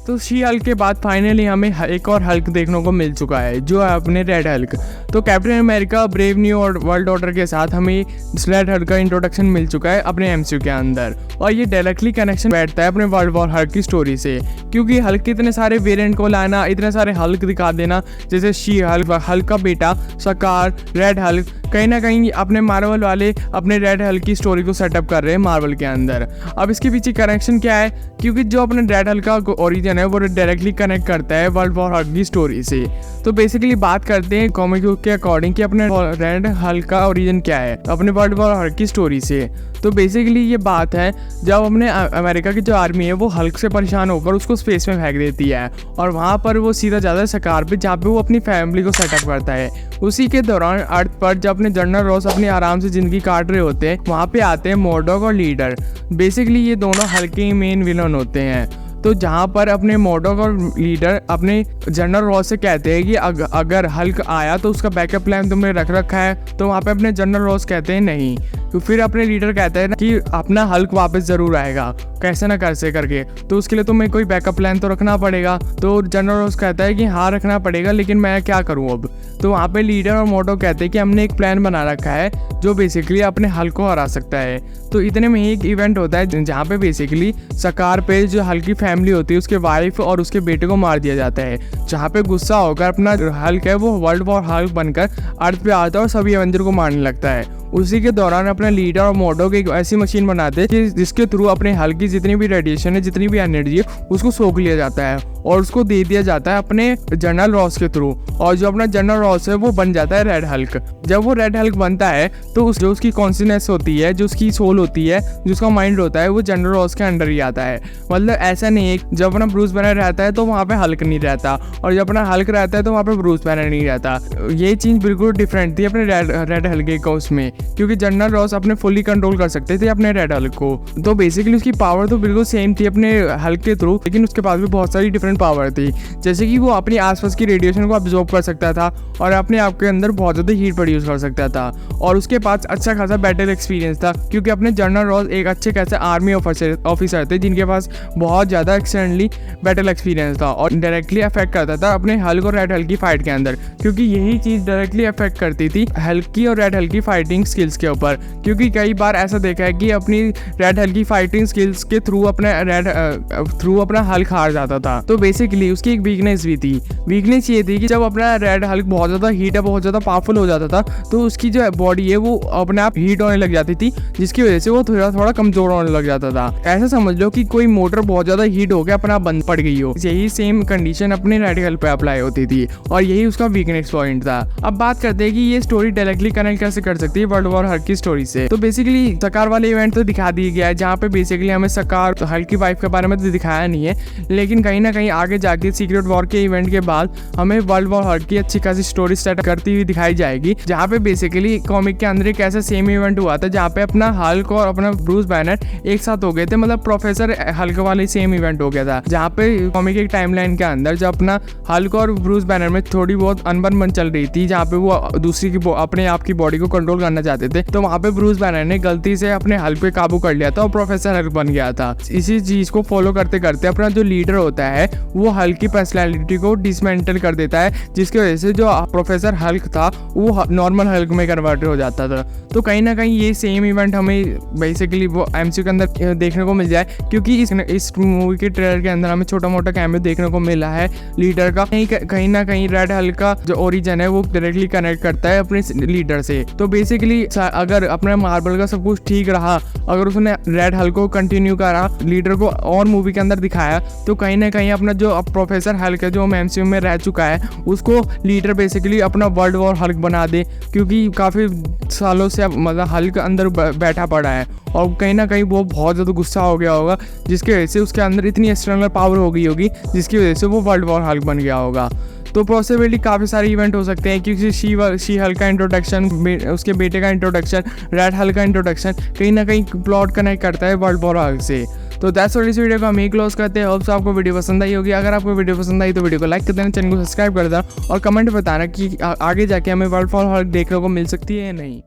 तो she Hulk के बाद फाइनली हमें एक और हल्क देखने को मिल चुका है, जो है अपने रेड हल्क। तो captain America brave new world order के साथ हमें रेड हल्क का इंट्रोडक्शन मिल चुका है अपने एमसीयू के अंदर, और ये डायरेक्टली कनेक्शन बैठता है अपने वर्ल्ड वॉर हल्क की स्टोरी से, क्योंकि हल्क के इतने सारे वेरिएंट को लाना, इतने सारे हल्क दिखा देना, जैसे शी हल्क, हल्क का बेटा सकार, रेड हल्क, कहीं ना कहीं अपने मार्वल वाले अपने रेड हल्क की स्टोरी को सेटअप कर रहे हैं मार्वल के अंदर। अब इसके पीछे कनेक्शन क्या है, क्योंकि जो अपने रेड हल्क का ओरिजिन है वो डायरेक्टली कनेक्ट करता है वर्ल्ड वॉर हल्क की स्टोरी से। तो बेसिकली बात करते हैं कॉमिक बुक के अकॉर्डिंग कि अपने रेड हल्क का ओरिजिन क्या है अपने वर्ल्ड वॉर हल्क की स्टोरी से। तो बेसिकली ये बात है जब अपने अमेरिका की जो आर्मी है वो हल्क से परेशान होकर उसको स्पेस में फेंक देती है, और वहाँ पर वो सीधा जाता है सकार पे, जहाँ पे वो अपनी फैमिली को सेटअप करता है। उसी के दौरान अर्थ पर जब अपने जनरल रॉस अपनी आराम से जिंदगी काट रहे होते हैं, वहाँ पे आते हैं मोरडॉक और लीडर। बेसिकली ये दोनों हल्क के मेन विलन होते हैं। तो जहाँ पर अपने मोरडॉक और लीडर अपने जनरल रॉस से कहते हैं कि अगर हल्क आया तो उसका बैकअप प्लान तुमने रख रखा है, तो वहाँ पे अपने जनरल रॉस कहते हैं नहीं। तो फिर अपने लीडर कहते हैं कि अपना हल्क वापस ज़रूर आएगा, कैसे ना कैसे करके, तो उसके लिए तुम्हें कोई बैकअप प्लान तो रखना पड़ेगा। तो जनरल रॉस कहता है कि हाँ रखना पड़ेगा, लेकिन मैं क्या करूँ अब। तो वहाँ पे लीडर और मोरडॉक कहते हैं कि हमने एक प्लान बना रखा है जो बेसिकली अपने हल्क को हरा सकता है। तो इतने में ही एक इवेंट होता है जहाँ पे बेसिकली सकार पे जो हल्क की फैमिली होती है उसके वाइफ और उसके बेटे को मार दिया जाता है, जहाँ पे गुस्सा होकर अपना हल्क है वो वर्ल्ड वॉर हल्क बनकर अर्थ पे आता है और सभी एवेंजर को मारने लगता है। उसी के दौरान अपना लीडर और मोरडॉक एक ऐसी मशीन बनाते हैं कि जिसके थ्रू अपने हल्क की जितनी भी रेडिएशन है, जितनी भी एनर्जी है, उसको सोख लिया जाता है और उसको दे दिया जाता है अपने जनरल रॉस के थ्रू, और जो अपना जनरल रॉस है वो बन जाता है रेड हल्क। जब वो रेड हल्क बनता है तो जो उसकी कॉन्शियसनेस होती है, जो उसकी सोल होती है, जो उसका माइंड होता है, वो जनरल रॉस के अंडर ही आता है। मतलब ऐसा नहीं है जब अपना ब्रूस बैनर रहता है तो वहाँ पे हल्क नहीं रहता, और जब अपना हल्क रहता है तो वहाँ पे ब्रूस बैनर नहीं रहता। ये चीज़ बिल्कुल डिफरेंट थी अपने रेड हल्क के उसमें, क्योंकि जनरल रॉस अपने फुली कंट्रोल कर सकते थे अपने रेड हल्क को। तो बेसिकली उसकी पावर तो बिल्कुल सेम थी अपने हल्क के थ्रू, लेकिन उसके पास भी बहुत सारी डिफरेंट पावर थी, जैसे कि वो अपनी आसपास की रेडिएशन को अब्जॉर्ब कर सकता था और अपने आप के अंदर बहुत ज़्यादा हीट प्रोड्यूस कर सकता था, और उसके पास अच्छा खासा बैटल एक्सपीरियंस था, क्योंकि अपने जनरल रॉस एक अच्छे खासे आर्मी ऑफिसर थे जिनके पास बहुत ज़्यादा एक्सटेंडली बैटल एक्सपीरियंस था, और डायरेक्टली अफेक्ट करता था अपने हल्क और रेड हल्क की फाइट के अंदर, क्योंकि यही चीज़ डायरेक्टली अफेक्ट करती थी हल्क की और रेड हल्क की फाइटिंग स्किल्स के ऊपर। क्योंकि कई बार ऐसा देखा है कि अपनी रेड हल्क की फाइटिंग स्किल्स के थ्रू अपना हल्क हार जाता था। तो बेसिकली उसकी एक वीकनेस भी थी। वीकनेस ये थी कि जब अपना रेड हल्क बहुत ज़्यादा हीट है, बहुत ज़्यादा पावरफुल हो जाता था, तो उसकी जो बॉडी है वो अपने आप हीट होने लग जाती थी, जिसकी वजह से वो थोड़ा कमजोर होने लग जाता था। ऐसा समझ लो कि कोई मोटर बहुत ज़्यादा हीट हो गया अपना बंद पड़ गई हो, यही सेम कंडीशन अपने रेड हल्क पे अप्लाई होती थी, और यही उसका वीकनेस पॉइंट था। अब बात करते हैं कि ये स्टोरी डायरेक्टली कनेक्ट कैसे कर सकती है वर्ल्ड वॉर हल्क की स्टोरी से। तो बेसिकली सकार वाले इवेंट तो दिखा दिया गया है, जहाँ पे बेसिकली हमें सकार हल्क की वाइफ के बारे में तो दिखाया नहीं है, लेकिन कहीं ना कहीं आगे जाके सीक्रेट वॉर के इवेंट के बाद हमें वर्ल्ड वॉर हल्क की अच्छी खासी स्टोरी स्टार्ट करती हुई दिखाई जाएगी, जहाँ पे बेसिकली कॉमिक के अंदर एक ऐसा सेम इवेंट हुआ था जहाँ पे अपना हल्क और अपना ब्रूस बैनर एक साथ हो गए थे, मतलब प्रोफेसर हल्क वाले सेम इवेंट हो गया था, जहाँ पे कॉमिक एक टाइमलाइन के अंदर जब अपना हल्क और ब्रूस बैनर में थोड़ी बहुत अनबन चल रही थी, जहाँ पे वो दूसरी की अपने आप की बॉडी को कंट्रोल करना चाहते थे, तो वहाँ पे ब्रूस बैनर ने गलती से अपने हल्क पे काबू कर लिया था और प्रोफेसर हल्क बन गया था। इसी चीज को फॉलो करते करते अपना जो लीडर होता है वो हल्क की पर्सनैलिटी को डिसमेंटल कर देता है, जिसकी वजह से जो प्रोफेसर हल्क था वो नॉर्मल हल्क में कन्वर्ट हो जाता था। तो कहीं ना कहीं ये सेम इवेंट हमें बेसिकली वो एमसीयू के अंदर देखने को मिल जाए, क्योंकि इस मूवी के ट्रेलर के अंदर हमें छोटा मोटा कैमियो देखने को मिला है लीडर का। कहीं ना कहीं रेड हल्क का जो ओरिजिन है वो डायरेक्टली कनेक्ट करता है अपने लीडर से। तो बेसिकली अगर अपना मार्वल का सब कुछ ठीक रहा, अगर उसने रेड हल्क को कंटिन्यू करा, लीडर को और मूवी के अंदर दिखाया, तो कहीं ना कहीं अपना जो प्रोफेसर हल्क है जो एमसीयू में रह चुका है उसको लीडर बेसिकली अपना वर्ल्ड वॉर हल्क बना दे, क्योंकि काफ़ी सालों से मतलब हल्क अंदर बैठा पड़ा है और कहीं ना कहीं वो बहुत ज़्यादा गुस्सा हो गया होगा, जिसकी वजह से उसके अंदर इतनी एक्सटर्नल पावर हो गई होगी जिसकी वजह से वो वर्ल्ड वॉर हल्क बन गया होगा। तो पॉसिबिलिटी काफ़ी सारे इवेंट हो सकते हैं, क्योंकि शी हल्क का इंट्रोडक्शन, उसके बेटे का इंट्रोडक्शन, रेड हल्क का इंट्रोडक्शन कहीं ना कहीं प्लॉट कनेक्ट करता है वर्ल्ड वॉर हल्क से। तो दैट्स ऑल इस वीडियो को हम ही क्लोज करते हैं। होप्स आपको वीडियो पसंद आई होगी। अगर आपको वीडियो पसंद आई तो वीडियो को लाइक कर देना, चैनल को सब्सक्राइब कर देना और कमेंट बताना कि आगे जाके हमें वर्ल्ड वॉर हल्क देखने को मिल सकती है या नहीं।